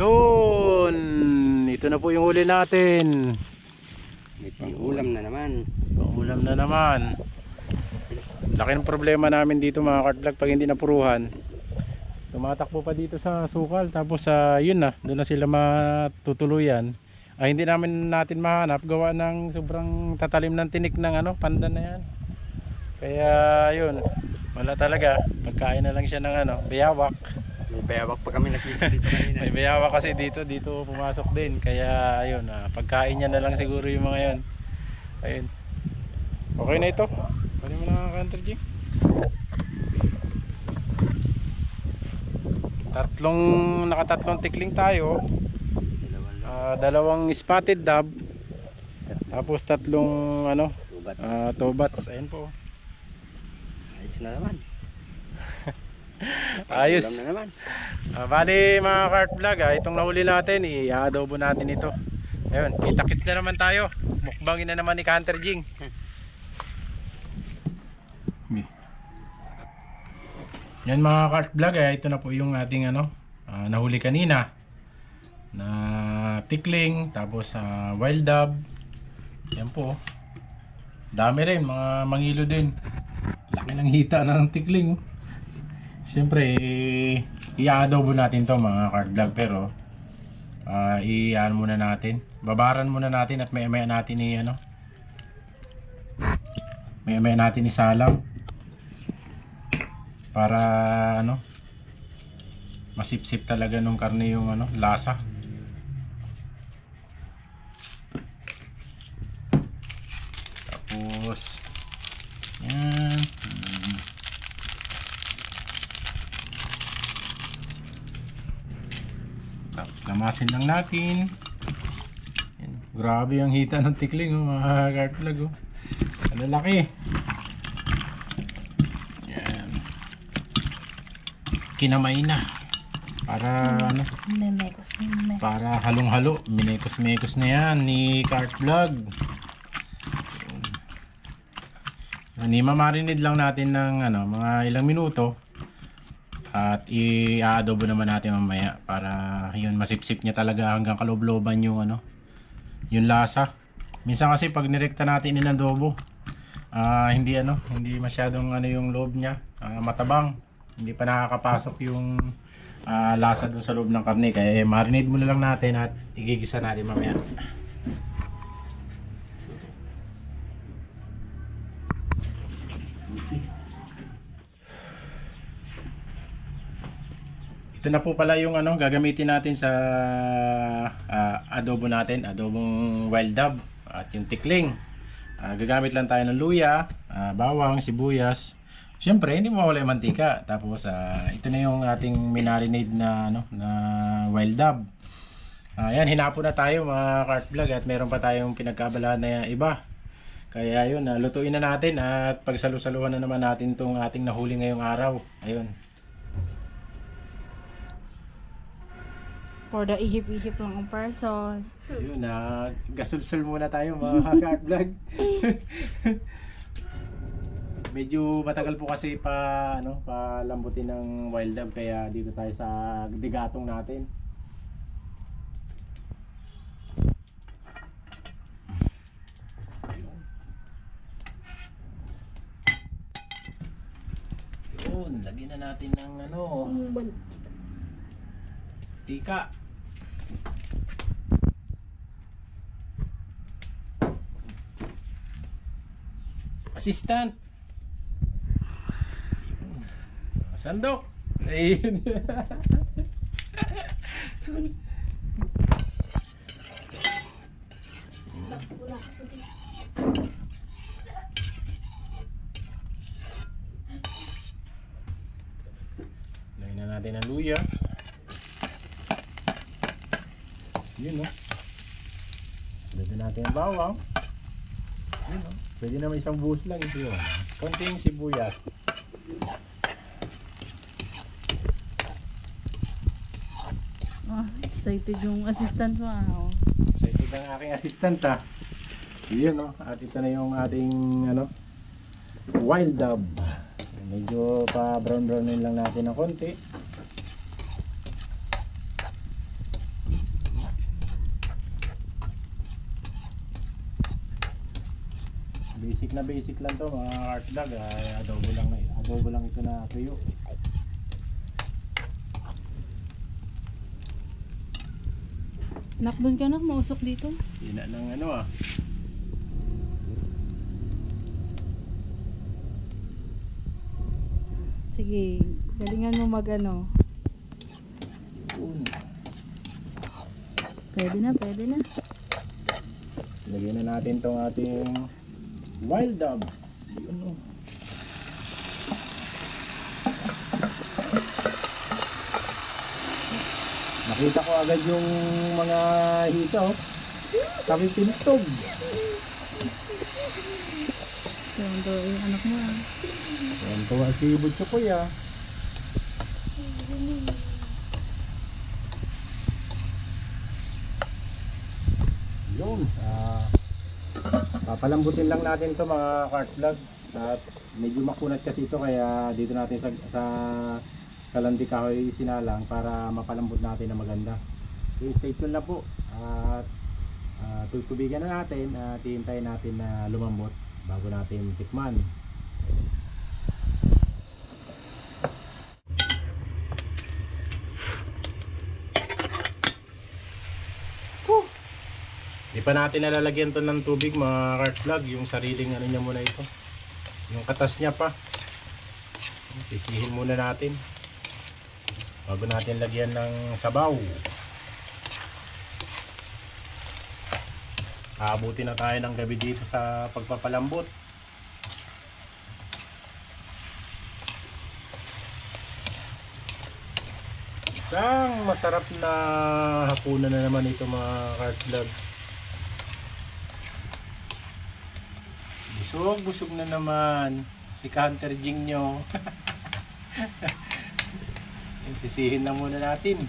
Yun, ito na po yung huli natin. May pang-ulam na naman. Pang-ulam na naman. Laki ng problema namin dito mga kartlag pag hindi napuruhan. Tumatakbo pa dito sa sukal, tapos yun na, doon na sila matutuluyan. Hindi natin mahanap gawa ng sobrang tatalim ng tinik ng pandan na yan. Kaya yun, wala talaga. Pagkain na lang siya ng bayawak. May bayawak pa kami nakita dito kanina. May bayawak kasi dito pumasok din. Kaya ayun, pagkain niya na lang siguro yung mga yan. Ayun. Okay na ito. Pwede mo na ka-counter G. Nakatatlong tikling tayo. Dalawang spotted dab. Tapos tatlong tobats. Ayun po. Ayos na naman. Ayos. Ulam na naman. Bali mga kart vlog, itong nahuli natin, i-adobo natin ito. Ayun, kita-kits na naman tayo. Mukbangin na naman ni Counter Jing. Yan mga kart vlog, ito na po yung ating nahuli kanina na tikling, tapos wild dab. Yan po. Dami rin, mga mangilo din. Laki ng hita ng tikling. Siyempre, i-adobo natin to mga card vlog, pero i-ano muna natin, babaran muna natin at maya-maya natin maya-maya natin isalang para masipsip talaga nung karne yung lasa. Tapos yan. Lamasin lang natin. Yan. Grabe ang hita ng tikling mga card vlog. Ang laki. Yan. Kinamay na. Para para halong-halo. Minekos-mekos na yan ni card vlog. Mamarinate lang natin ng mga ilang minuto. At i-adobo naman natin mamaya para yun masipsip niya talaga hanggang kaloob-looban yung yung lasa. Minsan kasi pag nirekta natin inadobo, hindi masyadong yung loob niya, matabang. Hindi pa nakakapasok yung lasa dun sa loob ng karne. Kaya marinate muna lang natin at igigisa natin mamaya. Ito na po pala yung gagamitin natin sa adobo natin, adobong wild dab at yung tikling. Gagamit lang tayo ng luya, bawang, sibuyas. Siyempre, hindi mawala yung mantika. Tapos ito na yung ating minarinade na na wild dab. Yan, hinapo na tayo mga cart vlog at meron pa tayong pinagkabalahan na iba. Kaya yun, lutuin na natin at pagsalu-saluhan na naman natin tong ating nahuli ngayong araw. Ayun. For the ihip-ihip lang ang person. Yun, gasul-sul muna tayo mga cart vlog. Medyo matagal po kasi palambutin ng wild dab, kaya dito tayo sa digatong natin. Yun, lagyan na natin ng tika. Assistant. Sandok. Ayun. Lagyan na natin ang luya. Yun sunod natin ang bawang. Yun pwede naman isang buhos lang ito yun. Konting sibuyas. Excited yung assistant mo. Excited ang aking assistant Yun at ito na yung ating wild dab. Medyo pa brown brownin lang natin ng konti. basic lang to mga cart vlog. Adobo lang ito na tuyo. Nak, doon ka nak, mausok dito. Hina ng ano ah. Sige, galingan mo mag ano. Pwede na, pwede na. Lagyan na natin tong ating wild doves. Yun oh. Nakita ko agad yung mga hita oh. Kami pinutog. Yung to, yung anak mo ah. Yan tuwa si Butcho Kuya. Yun. Papalambutin lang natin to mga cart vlog. At medyo makunat kasi ito kaya dito natin sa kalandi kahoy sinalang para mapalambot natin na maganda. Okay, stay tuned na po. At tutubigan na natin at hihintayin natin na lumambot bago natin tikman. Di pa natin nalalagyan to ng tubig mga cart vlog, yung sariling ano niya muna ito. Yung katas niya pa. Sisihin muna natin bago natin lagyan ng sabaw. Aabutin na tayo ng gabi dito sa pagpapalambot. Isang masarap na hapunan na naman ito mga cart vlog. Busog na naman si Hunter Jing nyo. Sisihin na muna natin.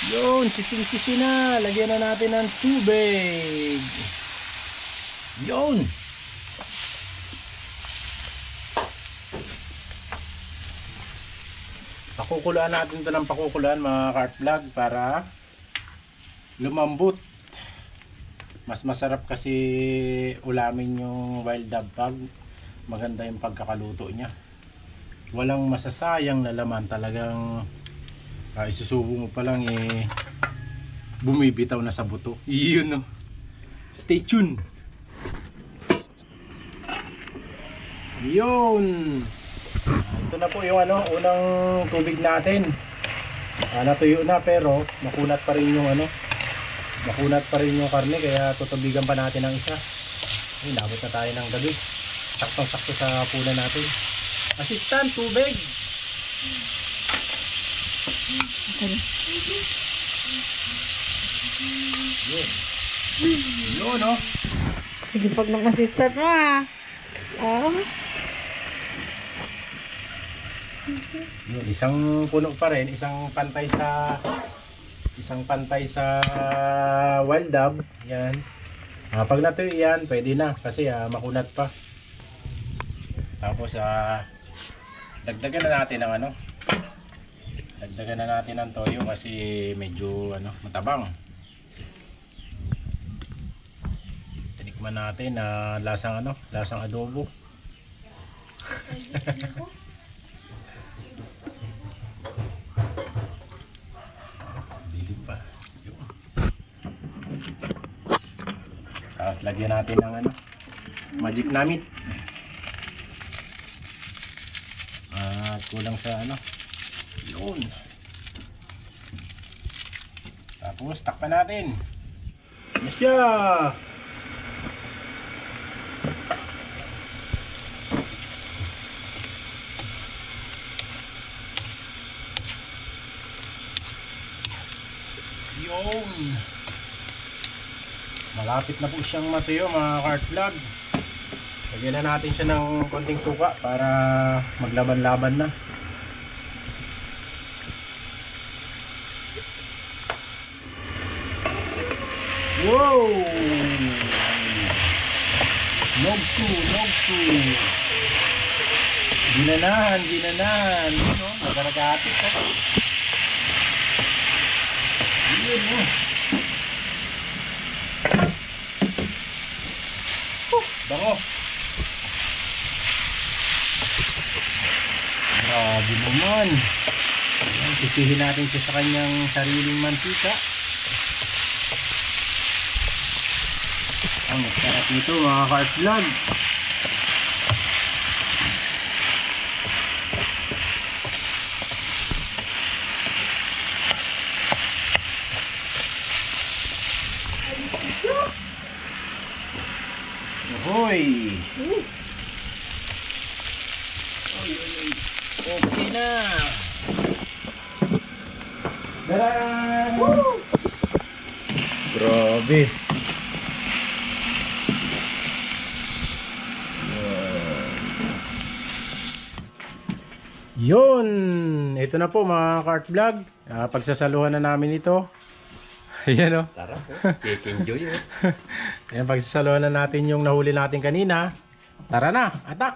Yun, sising-sisi na. Lagyan na natin ng tubig. Yun. Pakukulaan natin ito ng pakukulaan mga cart vlog para lumambot. Mas masarap kasi ulamin yung wild dove pag maganda yung pagkakaluto niya. Walang masasayang na laman, talagang isusubo mo pa lang bumibitaw na sa buto. Yun no. Stay tuned. Yun. Ito na po yung unang tubig natin. Natuyo na pero makunat pa rin yung makunat pa rin yung karne kaya tutubigan pa natin ng isa. Nabot na tayo ng gabi. Saktong-sakto sa punan natin. Assistant, tubig. Yun. Yun, no? Sige, pag nag-assistant mo ah. Oh. Yun, isang puno pa rin, isang pantay sa wild dove. Yan. Pag natuyo yan, pwede na kasi makunat pa. Tapos dagdagan na natin ng dagdagan na natin ng toyo kasi medyo matabang. Tinikman natin na lasang lasang adobo. Dilim pa. Tapos lagyan natin ng magic namit. At kulang sa yun. Tapos takpan natin. Yes siya. Yun. Malapit na po siyang matuyo mga cart vlog. Lagyan na natin siya ng konting suka para maglaban-laban na. Wow! Log 2. Ginanan. Ano? Nagaragatik ka. Yun mo. Bango. Grabe naman. Ayan, sisihin natin siya sa kanyang sariling mantika. Ang sarap nito mga Carp Vlog. Ahoy! Okay na! Tadaan! Grabe! Yun! Ito na po mga Carp Vlog. Pagsasaluhan na namin ito. Ayan o. Sarap po. Chicken joy. Ayan, pagsasaluhan na natin yung nahuli natin kanina. Tara na! Atak!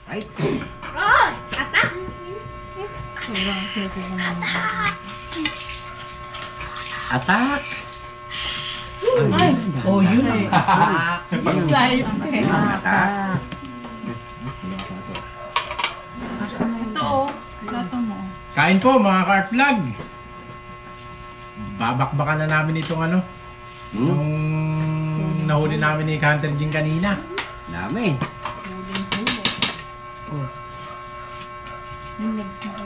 Ay! Atak! Oh, yun ang excited. Ito oh. Plato mo. Kain po mga Carp Vlog! Babakbakan na namin itong ano. Yung nahuli namin ni Hunter Jing kanina. Dami.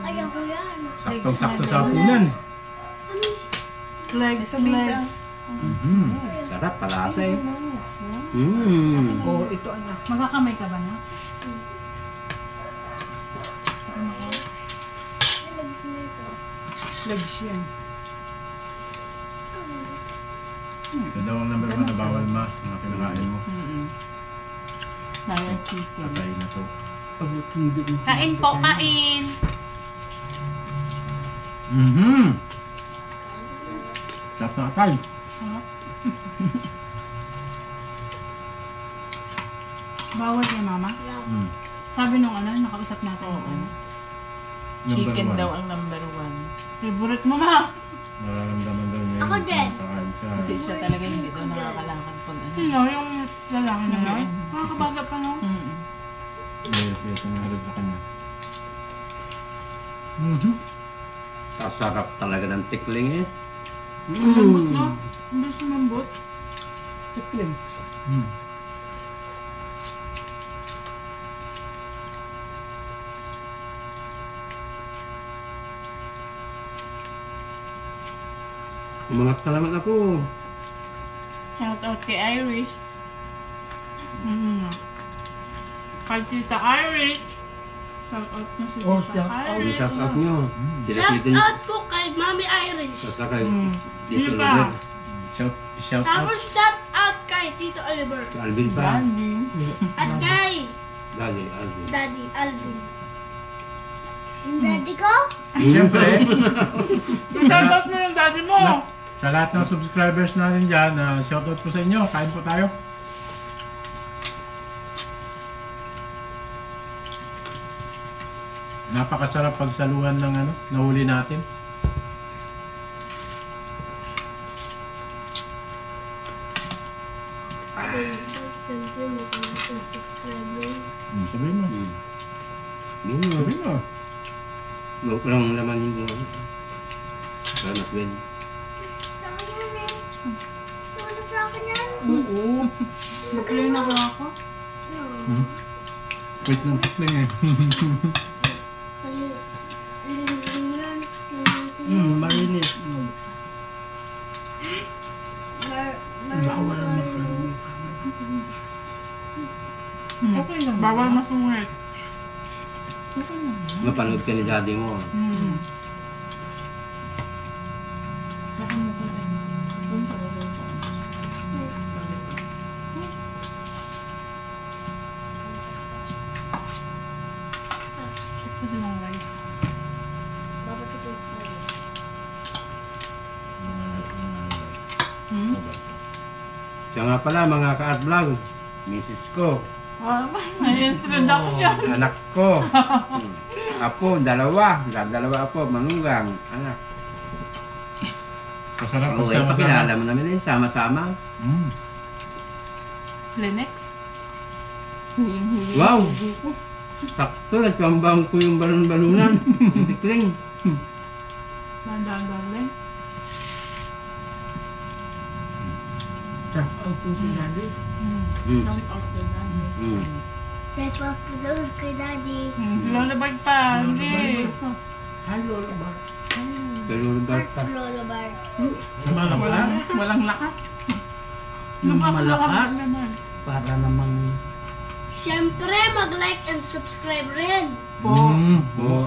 Ayaw ko yan. Saktong-sakto sa punan. Legs. Sarap, palasa eh. Oh, ito anak. Magkakamay ka ba na? Legs yan. Ito daw ang number 1 na bawal ma sa mga kinakain mo. Naya chicken. Patay na to. Kain po, kain. Sarap na atay. Bawal yan, mama. Sabi nung ano, nakausap natin. Chicken daw ang number 1. Favorite mo, ma. Nararamdaman daw niya Ako din. kakain siya. Kasi siya talaga hindi daw nakakalakad pag ano. Sino? Yung lalaki na yun? Nakakabaga pa, no? Yes, ang harap sa kanya. Sasarap talaga ng tikling eh. Lambot, no? Ang bilis lumambot. Tikling. Umangat na naman ako. Shout out kay Irish. Kay Tita Irish. Shout out na si Tita Irish. Shout out nyo. Shout out po kay Mami Irish. Sa kay Sino Tito pa? Robert. Shout out. Tapos shout out kay Tito Oliver. Alvin pa. Andy. At kay Daddy, Alvin. Daddy Alvin. Yung daddy ko? Siyempre, Shout out na yung daddy mo. sa lahat ng subscribers natin dyan, shout out po sa inyo. Kain po tayo. Napakasarap pagsaluhan ng ano, nahuli natin. Sabihin mo. Yun mo. Sabihin mo. Huwag ko lang laman yung Salamat, Ben. Saan yan eh? Wala sa akin yan? Oo. Nag-play na ba ako? No. Wait ng tikling eh. Malinis. Bawal ang Okay lang. Bawal masungit. Okay lang. Mapanood ka ni daddy mo. Saka mo pa rin. Pwede ng rice. Siya nga pala mga ka-art vlog. Misis ko. May introduction. Anak ko. Apo, dalawa. Dalawa apo, manugang. Anak. Masarap Oo, eh, pakilala mo namin eh. Sama-sama. Linex. Wow! Sakto, nagpambang ko yung balon-balunan. Yung tikling. Madagaling. Shout out to si Daddy. Mm. Shout out to Daddy. Mm. Check up those kay Daddy. Lola Bag pa. Hindi. Hi, Lola ba? Pero Roberta. Lolo Bar. Walang lakas. Malakas? naman. Para namang... Siyempre, mag-like and subscribe rin. Oo.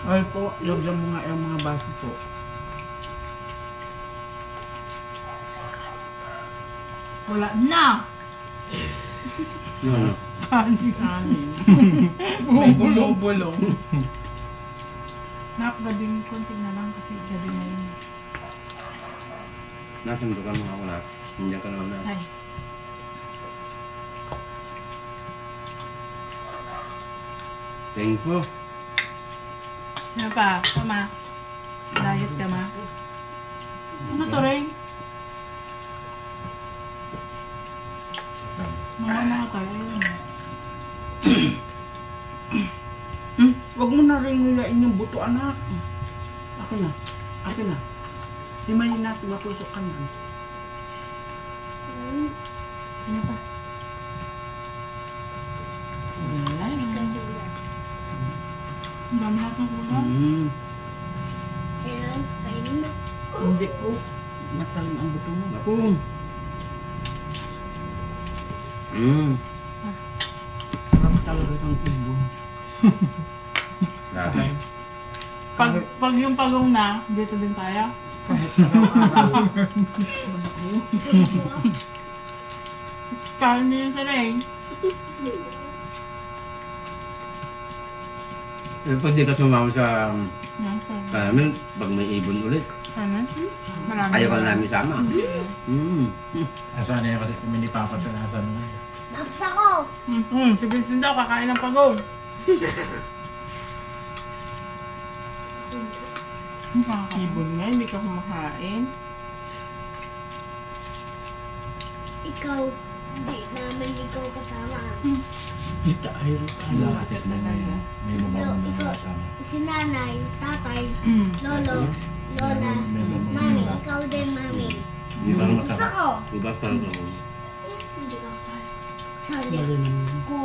Ay po, lagyan mo nga yung mga baso po. Wala na. Yun. Kanin. May bulong-bulong. Nak, gabing konti na lang kasi gabi na yun. Nasundukan mo ako na. Hindi ka naman na. Ay. Thank you. Sino pa? Tama. Diet ka ma. Ano to rin? Mga tayo. Huwag mo na rin nilain yung buto, anak. Akin na. Akin na. Himayin natin matusok ka na. Ano pa? Ay. Ang dami natin kulang. Kailan, kainin na. Hindi po. Matalim ang buto mo. Ako. Sarap talaga ng ibon. Dati. Pag yung pagong na, dito din tayo. Kahit araw-araw. Kain niyo yun sa Ray. Eh, pag di ka sumama sa Yan, amin, pag may ibon ulit, Ano? Marami. ayaw ka na namin sama. Nasaan yan kasi kami ni Papa sa nasan mo. Tapos ako. Si Vincent daw, kakain ng pagong. Ibon nga, hindi ka kumakain. Ikaw, hindi namin ikaw kasama. Kita ay Wala kasi may mabawang na kasama. Si nanay, tatay, lolo, lola, May mabawang mami, na. ikaw din mami. Di ba Gusto masarap? ko. Diba talaga ako? Hindi ka sali. Ko.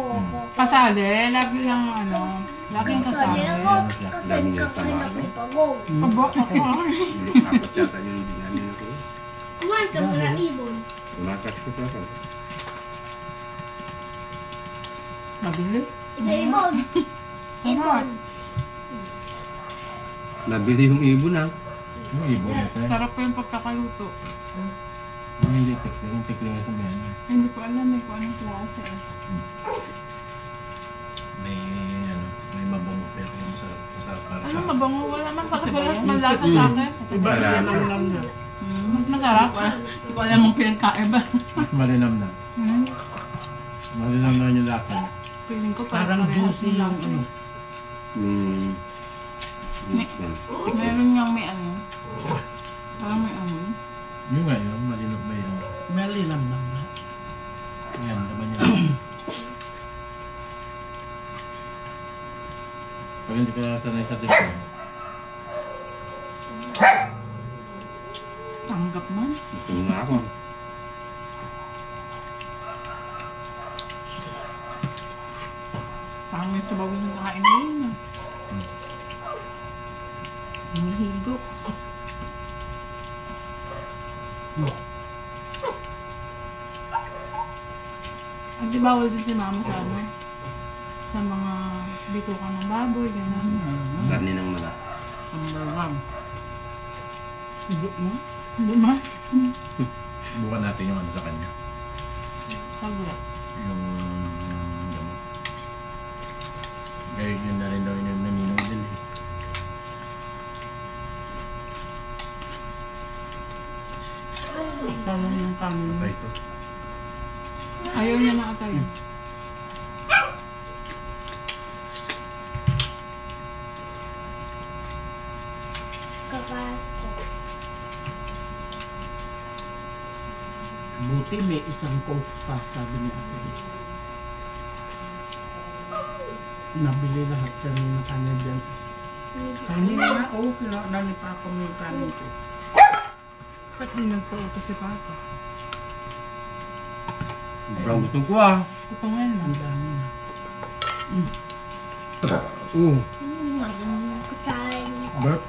Kasali, lagi lang ano, laging Sali kasali. ako kasi kakain ako pagong. Aba, ako Apat yata yung hindi namin ako. Kumain ka muna ibon. Tumakas ko sa ako. Mabili. Ibon. Ibon. Nabili yung ibon ha. Yung ibon ito. Sarap po yung pagkakaluto. Yung hindi tikling. Yung tikling ito may ano. Hindi ko alam eh kung anong klase eh. May ano. May mabango pero masarap. Masarap para Ano sa mabango? Wala man pagkabalas man lasa sa akin. Iba Wala yan na. ang lang na. Mas masarap. Hindi ko alam mong pinagkaiba. mas malinam na. Malinam na yung lasa. Feeling ko Parang juicy yung lasa ano. Hmm. Meron niyang may ano. Parang may ano. Yung nga yun. Malinam na yun. Malinam lang na. Yan. Laman yun. Pag hindi ka nasanay sa tikling. Tanggap man. Ito nga ako. Parang may sabaw yung kain na yun. Hinihigop. At di bawal din si mama sa ano? Sa mga bitukan ng baboy, gano'n. Karni ng mala. Number 1. Hindi mo? Hindi ma? Subukan natin yung ano sa kanya. Saglit. Yung gamot. Kaya yun na rin daw yung naninong dili. Tama ng kanin. Patay ito. Ayaw niya na ata yun. Kapato. Buti may isang coke pa, sabi ni ate. Nabili lahat yan ng kanya dyan. Kanin na, oo, dali pa ako may kanin ko. Ba't di nagpauto si Papa? Sobrang gusto ko ah. Tutungin na. Ang dami na. Kutsara. Burp.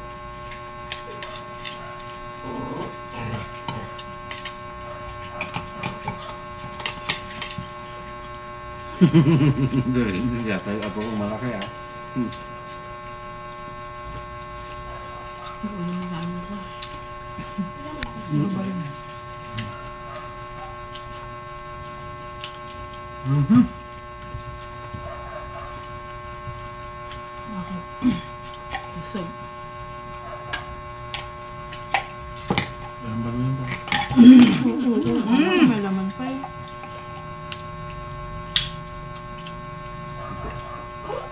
Hindi yata yung apo ko malaki ah. Ano na namin ko. Ano ba yun? Bakit? Busog. Walang baluin pa. May laman pa eh.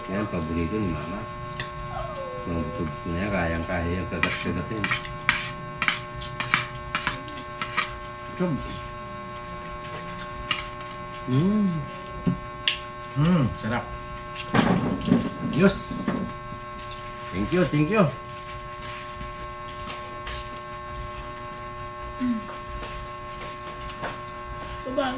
Yan, paborito ni mama. Mga butog niya, kayang-kaya yung kagat-kagatin. Ito. Sarap. Yus. Thank you, thank you. Bye-bye.